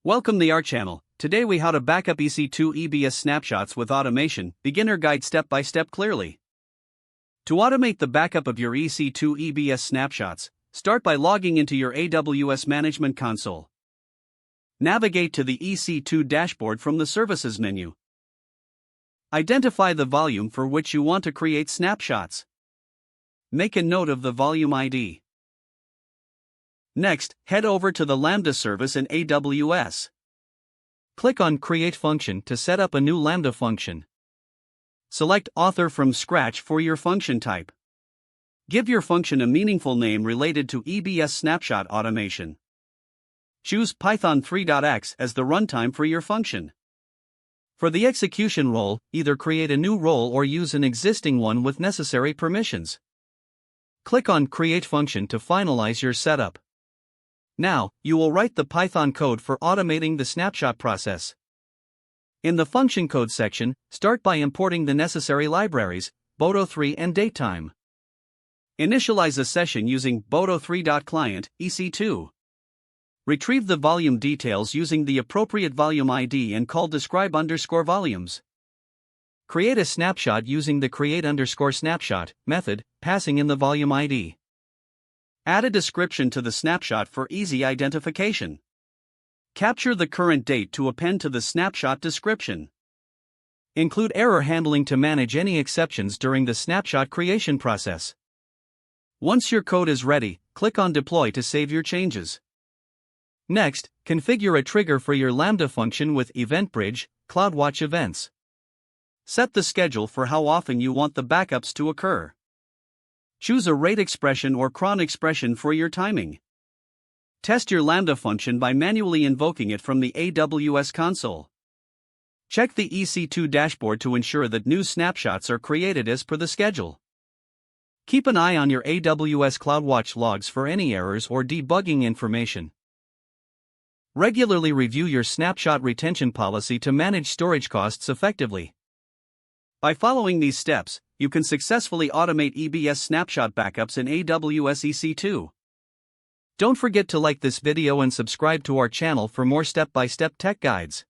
Welcome to our channel. Today we how to backup EC2 EBS snapshots with automation, beginner guide step by step clearly. To automate the backup of your EC2 EBS snapshots, start by logging into your AWS Management Console. Navigate to the EC2 dashboard from the Services menu. Identify the volume for which you want to create snapshots. Make a note of the volume ID. Next, head over to the Lambda service in AWS. Click on Create Function to set up a new Lambda function. Select Author from scratch for your function type. Give your function a meaningful name related to EBS snapshot automation. Choose Python 3.x as the runtime for your function. For the execution role, either create a new role or use an existing one with necessary permissions. Click on Create Function to finalize your setup. Now, you will write the Python code for automating the snapshot process. In the function code section, start by importing the necessary libraries, Boto3 and datetime. Initialize a session using Boto3.client, EC2. Retrieve the volume details using the appropriate volume ID and call describe_volumes. Create a snapshot using the create_snapshot method, passing in the volume ID. Add a description to the snapshot for easy identification. Capture the current date to append to the snapshot description. Include error handling to manage any exceptions during the snapshot creation process. Once your code is ready, click on Deploy to save your changes. Next, configure a trigger for your Lambda function with EventBridge, CloudWatch events. Set the schedule for how often you want the backups to occur. Choose a rate expression or cron expression for your timing. Test your Lambda function by manually invoking it from the AWS console. Check the EC2 dashboard to ensure that new snapshots are created as per the schedule. Keep an eye on your AWS CloudWatch logs for any errors or debugging information. Regularly review your snapshot retention policy to manage storage costs effectively. By following these steps, you can successfully automate EBS snapshot backups in AWS EC2. Don't forget to like this video and subscribe to our channel for more step-by-step tech guides.